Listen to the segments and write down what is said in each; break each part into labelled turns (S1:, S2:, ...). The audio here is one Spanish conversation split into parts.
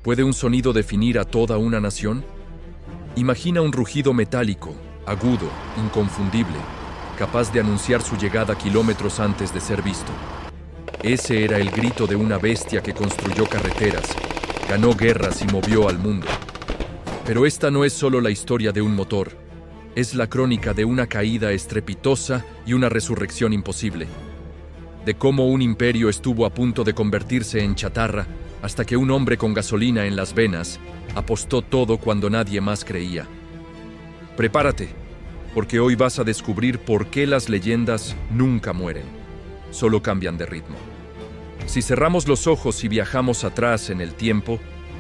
S1: ¿Puede un sonido definir a toda una nación? Imagina un rugido metálico, agudo, inconfundible, capaz de anunciar su llegada kilómetros antes de ser visto. Ese era el grito de una bestia que construyó carreteras, ganó guerras y movió al mundo. Pero esta no es solo la historia de un motor, es la crónica de una caída estrepitosa y una resurrección imposible. De cómo un imperio estuvo a punto de convertirse en chatarra hasta que un hombre con gasolina en las venas apostó todo cuando nadie más creía. Prepárate, porque hoy vas a descubrir por qué las leyendas nunca mueren, solo cambian de ritmo. Si cerramos los ojos y viajamos atrás en el tiempo,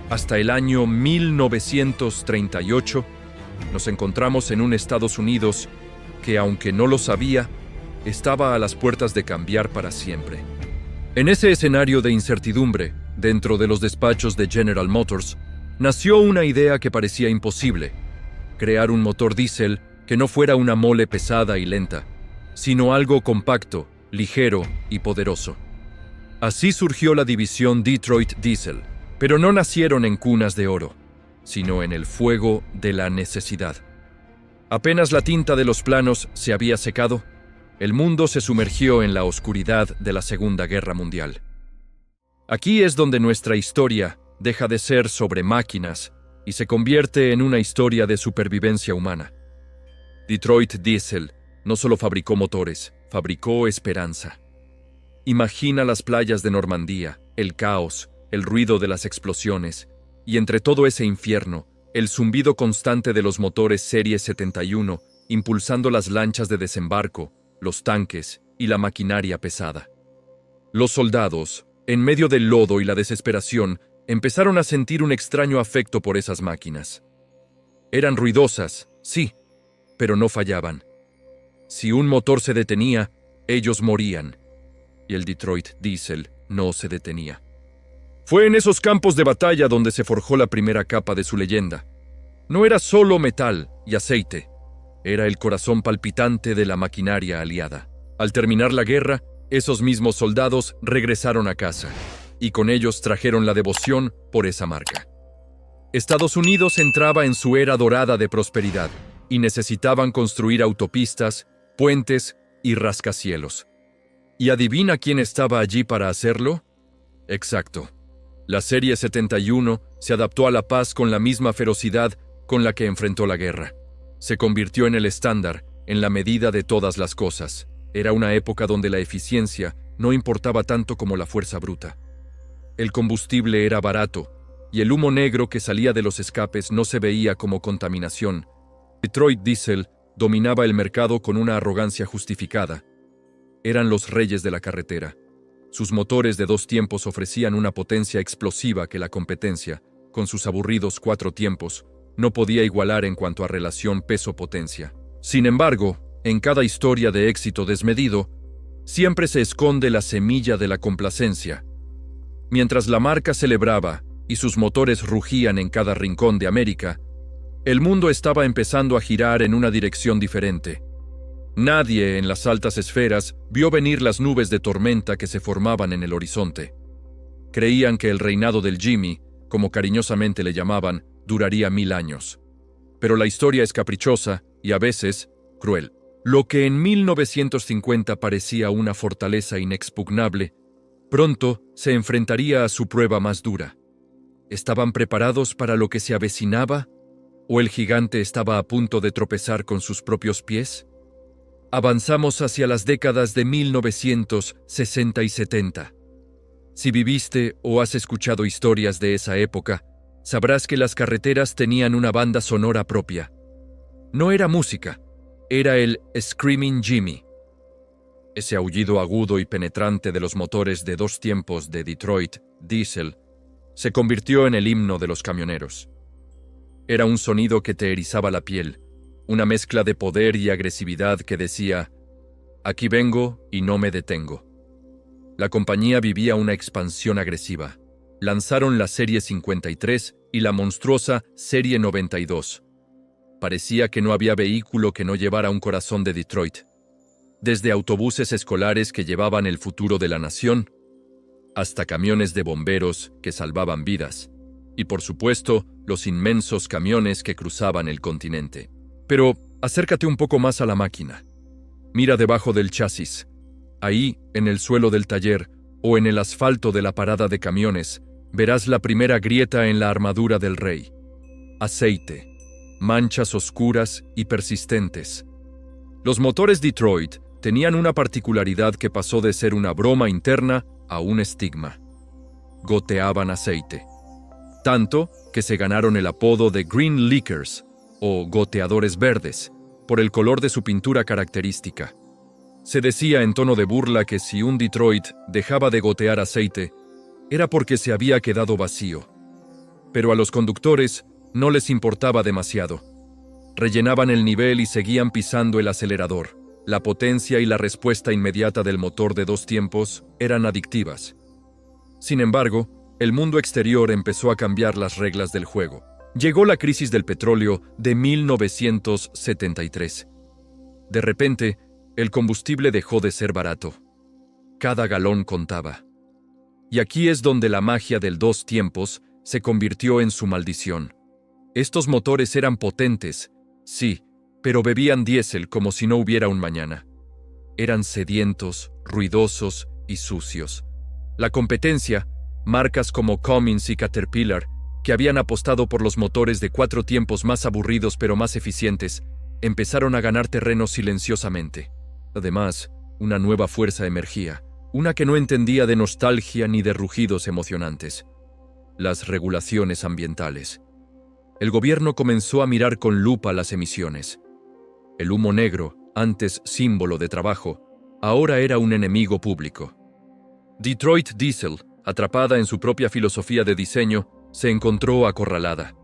S1: hasta el año 1938, nos encontramos en un Estados Unidos que, aunque no lo sabía, estaba a las puertas de cambiar para siempre. En ese escenario de incertidumbre, dentro de los despachos de General Motors, nació una idea que parecía imposible: crear un motor diésel que no fuera una mole pesada y lenta, sino algo compacto, ligero y poderoso. Así surgió la división Detroit Diesel, pero no nacieron en cunas de oro, sino en el fuego de la necesidad. Apenas la tinta de los planos se había secado, el mundo se sumergió en la oscuridad de la Segunda Guerra Mundial. Aquí es donde nuestra historia deja de ser sobre máquinas y se convierte en una historia de supervivencia humana. Detroit Diesel no solo fabricó motores, fabricó esperanza. Imagina las playas de Normandía, el caos, el ruido de las explosiones, y entre todo ese infierno, el zumbido constante de los motores Serie 71 impulsando las lanchas de desembarco, los tanques y la maquinaria pesada. Los soldados, en medio del lodo y la desesperación, empezaron a sentir un extraño afecto por esas máquinas. Eran ruidosas, sí, pero no fallaban. Si un motor se detenía, ellos morían. Y el Detroit Diesel no se detenía. Fue en esos campos de batalla donde se forjó la primera capa de su leyenda. No era solo metal y aceite, era el corazón palpitante de la maquinaria aliada. Al terminar la guerra, esos mismos soldados regresaron a casa, y con ellos trajeron la devoción por esa marca. Estados Unidos entraba en su era dorada de prosperidad, y necesitaban construir autopistas, puentes y rascacielos. ¿Y adivina quién estaba allí para hacerlo? Exacto. La Serie 71 se adaptó a la paz con la misma ferocidad con la que enfrentó la guerra. Se convirtió en el estándar, en la medida de todas las cosas. Era una época donde la eficiencia no importaba tanto como la fuerza bruta. El combustible era barato, y el humo negro que salía de los escapes no se veía como contaminación. Detroit Diesel dominaba el mercado con una arrogancia justificada. Eran los reyes de la carretera. Sus motores de 2 tiempos ofrecían una potencia explosiva que la competencia, con sus aburridos 4 tiempos, no podía igualar en cuanto a relación peso-potencia. Sin embargo, en cada historia de éxito desmedido, siempre se esconde la semilla de la complacencia. Mientras la marca celebraba y sus motores rugían en cada rincón de América, el mundo estaba empezando a girar en una dirección diferente. Nadie en las altas esferas vio venir las nubes de tormenta que se formaban en el horizonte. Creían que el reinado del Jimmy, como cariñosamente le llamaban, duraría 1000 años. Pero la historia es caprichosa y a veces cruel. Lo que en 1950 parecía una fortaleza inexpugnable, pronto se enfrentaría a su prueba más dura. ¿Estaban preparados para lo que se avecinaba? ¿O el gigante estaba a punto de tropezar con sus propios pies? Avanzamos hacia las décadas de 1960 y 70. Si viviste o has escuchado historias de esa época, sabrás que las carreteras tenían una banda sonora propia. No era música, era el Screaming Jimmy. Ese aullido agudo y penetrante de los motores de 2 tiempos de Detroit Diesel se convirtió en el himno de los camioneros. Era un sonido que te erizaba la piel, una mezcla de poder y agresividad que decía: aquí vengo y no me detengo. La compañía vivía una expansión agresiva. Lanzaron la Serie 53 y la monstruosa Serie 92. Parecía que no había vehículo que no llevara un corazón de Detroit. Desde autobuses escolares que llevaban el futuro de la nación, hasta camiones de bomberos que salvaban vidas, y por supuesto, los inmensos camiones que cruzaban el continente. Pero acércate un poco más a la máquina. Mira debajo del chasis. Ahí, en el suelo del taller o en el asfalto de la parada de camiones, verás la primera grieta en la armadura del rey. Aceite. Manchas oscuras y persistentes. Los motores Detroit tenían una particularidad que pasó de ser una broma interna a un estigma. Goteaban aceite. Tanto que se ganaron el apodo de Green Leakers, o goteadores verdes, por el color de su pintura característica. Se decía en tono de burla que si un Detroit dejaba de gotear aceite, era porque se había quedado vacío. Pero a los conductores no les importaba demasiado. Rellenaban el nivel y seguían pisando el acelerador. La potencia y la respuesta inmediata del motor de 2 tiempos eran adictivas. Sin embargo, el mundo exterior empezó a cambiar las reglas del juego. Llegó la crisis del petróleo de 1973. De repente, el combustible dejó de ser barato. Cada galón contaba. Y aquí es donde la magia del 2 tiempos se convirtió en su maldición. Estos motores eran potentes, sí, pero bebían diésel como si no hubiera un mañana. Eran sedientos, ruidosos y sucios. La competencia, marcas como Cummins y Caterpillar, que habían apostado por los motores de 4 tiempos más aburridos pero más eficientes, empezaron a ganar terreno silenciosamente. Además, una nueva fuerza emergía, una que no entendía de nostalgia ni de rugidos emocionantes: las regulaciones ambientales. El gobierno comenzó a mirar con lupa las emisiones. El humo negro, antes símbolo de trabajo, ahora era un enemigo público. Detroit Diesel, atrapada en su propia filosofía de diseño, se encontró acorralada.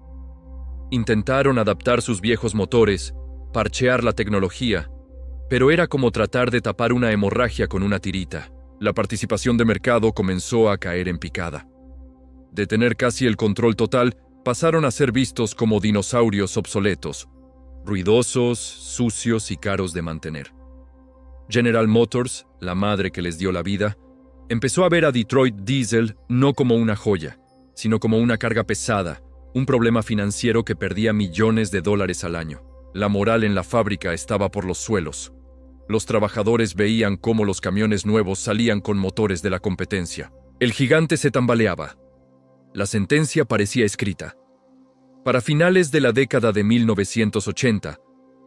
S1: Intentaron adaptar sus viejos motores, parchear la tecnología, pero era como tratar de tapar una hemorragia con una tirita. La participación de mercado comenzó a caer en picada. De tener casi el control total, pasaron a ser vistos como dinosaurios obsoletos, ruidosos, sucios y caros de mantener. General Motors, la madre que les dio la vida, empezó a ver a Detroit Diesel no como una joya, sino como una carga pesada, un problema financiero que perdía millones de dólares al año. La moral en la fábrica estaba por los suelos. Los trabajadores veían cómo los camiones nuevos salían con motores de la competencia. El gigante se tambaleaba. La sentencia parecía escrita. Para finales de la década de 1980,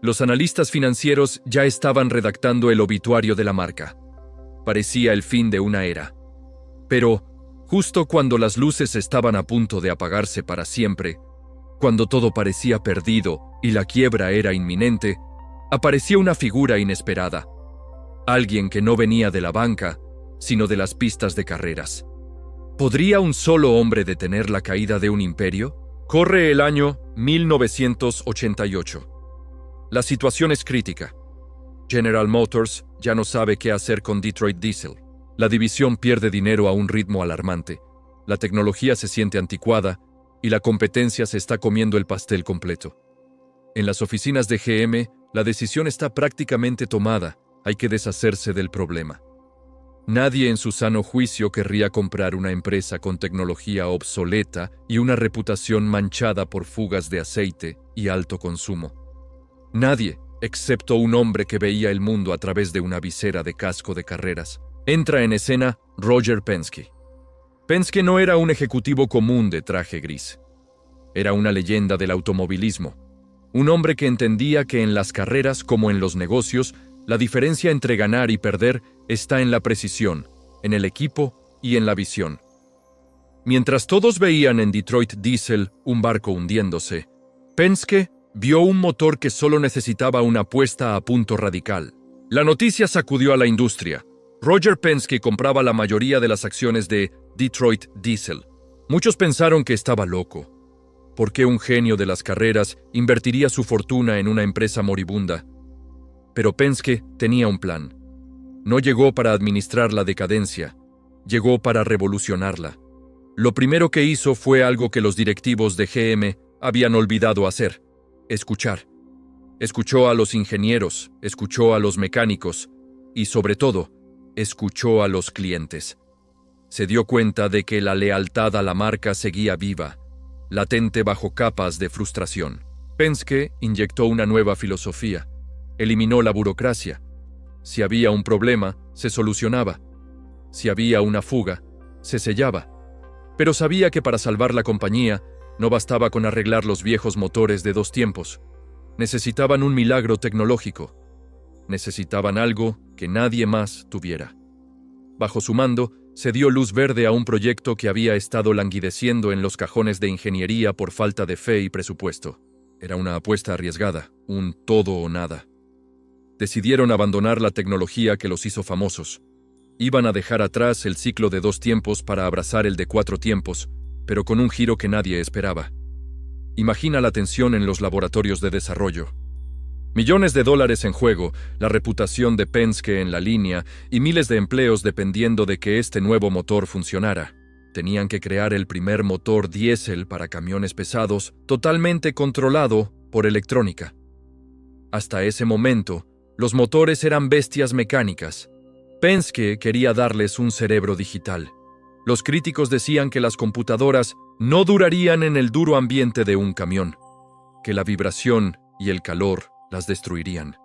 S1: los analistas financieros ya estaban redactando el obituario de la marca. Parecía el fin de una era. Pero, justo cuando las luces estaban a punto de apagarse para siempre, cuando todo parecía perdido y la quiebra era inminente, apareció una figura inesperada. Alguien que no venía de la banca, sino de las pistas de carreras. ¿Podría un solo hombre detener la caída de un imperio? Corre el año 1988. La situación es crítica. General Motors ya no sabe qué hacer con Detroit Diesel. La división pierde dinero a un ritmo alarmante. La tecnología se siente anticuada y la competencia se está comiendo el pastel completo. En las oficinas de GM, la decisión está prácticamente tomada. Hay que deshacerse del problema. Nadie en su sano juicio querría comprar una empresa con tecnología obsoleta y una reputación manchada por fugas de aceite y alto consumo. Nadie, excepto un hombre que veía el mundo a través de una visera de casco de carreras. Entra en escena Roger Penske. Penske no era un ejecutivo común de traje gris. Era una leyenda del automovilismo. Un hombre que entendía que en las carreras, como en los negocios, la diferencia entre ganar y perder está en la precisión, en el equipo y en la visión. Mientras todos veían en Detroit Diesel un barco hundiéndose, Penske vio un motor que solo necesitaba una puesta a punto radical. La noticia sacudió a la industria. Roger Penske compraba la mayoría de las acciones de Detroit Diesel. Muchos pensaron que estaba loco. ¿Por qué un genio de las carreras invertiría su fortuna en una empresa moribunda? Pero Penske tenía un plan. No llegó para administrar la decadencia, llegó para revolucionarla. Lo primero que hizo fue algo que los directivos de GM habían olvidado hacer: escuchar. Escuchó a los ingenieros, escuchó a los mecánicos y, sobre todo, escuchó a los clientes. Se dio cuenta de que la lealtad a la marca seguía viva, latente bajo capas de frustración. Penske inyectó una nueva filosofía. Eliminó la burocracia. Si había un problema, se solucionaba. Si había una fuga, se sellaba. Pero sabía que para salvar la compañía, no bastaba con arreglar los viejos motores de 2 tiempos. Necesitaban un milagro tecnológico. Necesitaban algo que nadie más tuviera. Bajo su mando, se dio luz verde a un proyecto que había estado languideciendo en los cajones de ingeniería por falta de fe y presupuesto. Era una apuesta arriesgada, un todo o nada. Decidieron abandonar la tecnología que los hizo famosos. Iban a dejar atrás el ciclo de 2 tiempos para abrazar el de 4 tiempos, pero con un giro que nadie esperaba. Imagina la tensión en los laboratorios de desarrollo. Millones de dólares en juego, la reputación de Penske en la línea y miles de empleos dependiendo de que este nuevo motor funcionara. Tenían que crear el primer motor diésel para camiones pesados, totalmente controlado por electrónica. Hasta ese momento, los motores eran bestias mecánicas. Penske quería darles un cerebro digital. Los críticos decían que las computadoras no durarían en el duro ambiente de un camión, que la vibración y el calor las destruirían.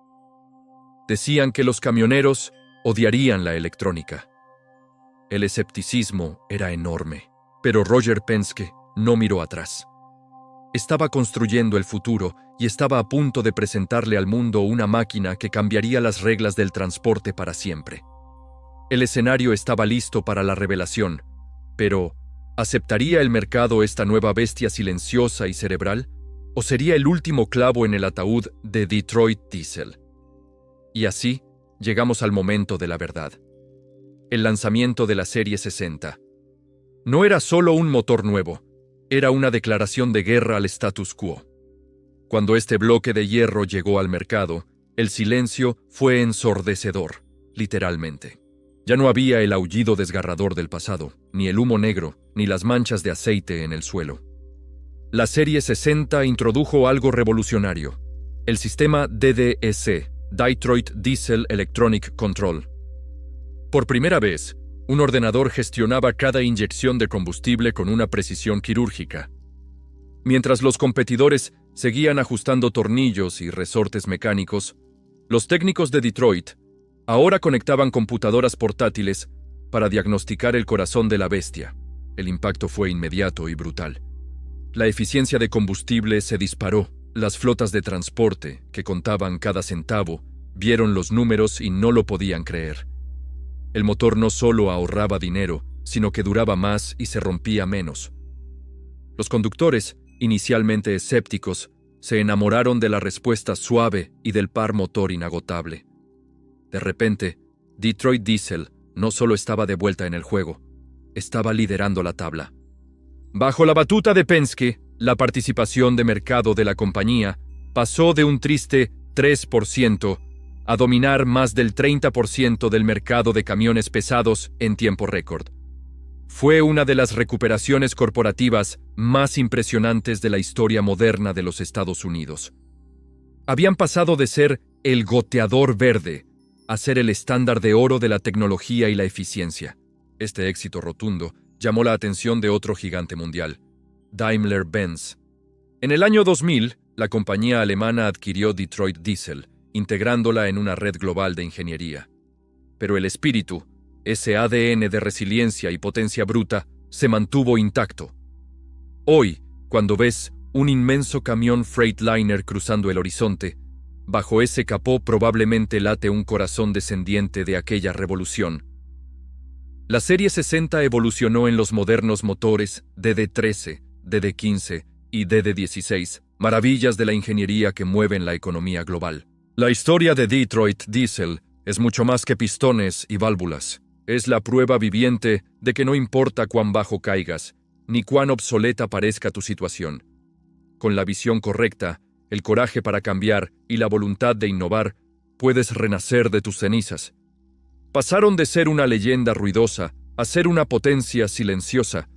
S1: Decían que los camioneros odiarían la electrónica. El escepticismo era enorme, pero Roger Penske no miró atrás. Estaba construyendo el futuro y estaba a punto de presentarle al mundo una máquina que cambiaría las reglas del transporte para siempre. El escenario estaba listo para la revelación, pero ¿aceptaría el mercado esta nueva bestia silenciosa y cerebral? ¿O sería el último clavo en el ataúd de Detroit Diesel? Y así llegamos al momento de la verdad. El lanzamiento de la Serie 60. No era solo un motor nuevo, era una declaración de guerra al status quo. Cuando este bloque de hierro llegó al mercado, el silencio fue ensordecedor, literalmente. Ya no había el aullido desgarrador del pasado, ni el humo negro, ni las manchas de aceite en el suelo. La Serie 60 introdujo algo revolucionario, el sistema DDEC, Detroit Diesel Electronic Control. Por primera vez, un ordenador gestionaba cada inyección de combustible con una precisión quirúrgica. Mientras los competidores seguían ajustando tornillos y resortes mecánicos, los técnicos de Detroit ahora conectaban computadoras portátiles para diagnosticar el corazón de la bestia. El impacto fue inmediato y brutal. La eficiencia de combustible se disparó. Las flotas de transporte, que contaban cada centavo, vieron los números y no lo podían creer. El motor no solo ahorraba dinero, sino que duraba más y se rompía menos. Los conductores, inicialmente escépticos, se enamoraron de la respuesta suave y del par motor inagotable. De repente, Detroit Diesel no solo estaba de vuelta en el juego, estaba liderando la tabla. Bajo la batuta de Penske, la participación de mercado de la compañía pasó de un triste 3% a dominar más del 30% del mercado de camiones pesados en tiempo récord. Fue una de las recuperaciones corporativas más impresionantes de la historia moderna de los Estados Unidos. Habían pasado de ser el goteador verde a ser el estándar de oro de la tecnología y la eficiencia. Este éxito rotundo llamó la atención de otro gigante mundial, Daimler-Benz. En el año 2000, la compañía alemana adquirió Detroit Diesel, integrándola en una red global de ingeniería. Pero el espíritu, ese ADN de resiliencia y potencia bruta, se mantuvo intacto. Hoy, cuando ves un inmenso camión Freightliner cruzando el horizonte, bajo ese capó probablemente late un corazón descendiente de aquella revolución. La Serie 60 evolucionó en los modernos motores DD13, DD15 y DD16, maravillas de la ingeniería que mueven la economía global. La historia de Detroit Diesel es mucho más que pistones y válvulas. Es la prueba viviente de que no importa cuán bajo caigas, ni cuán obsoleta parezca tu situación. Con la visión correcta, el coraje para cambiar y la voluntad de innovar, puedes renacer de tus cenizas. Pasaron de ser una leyenda ruidosa a ser una potencia silenciosa,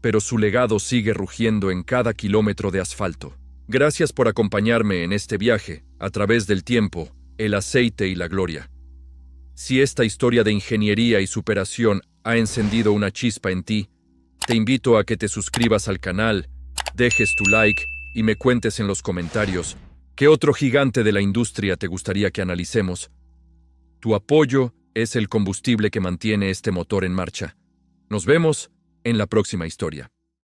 S1: pero su legado sigue rugiendo en cada kilómetro de asfalto. Gracias por acompañarme en este viaje, a través del tiempo, el aceite y la gloria. Si esta historia de ingeniería y superación ha encendido una chispa en ti, te invito a que te suscribas al canal dejes tu like y me cuentes en los comentarios qué otro gigante de la industria te gustaría que analicemos. Tu apoyo es el combustible que mantiene este motor en marcha. Nos vemos en la próxima historia.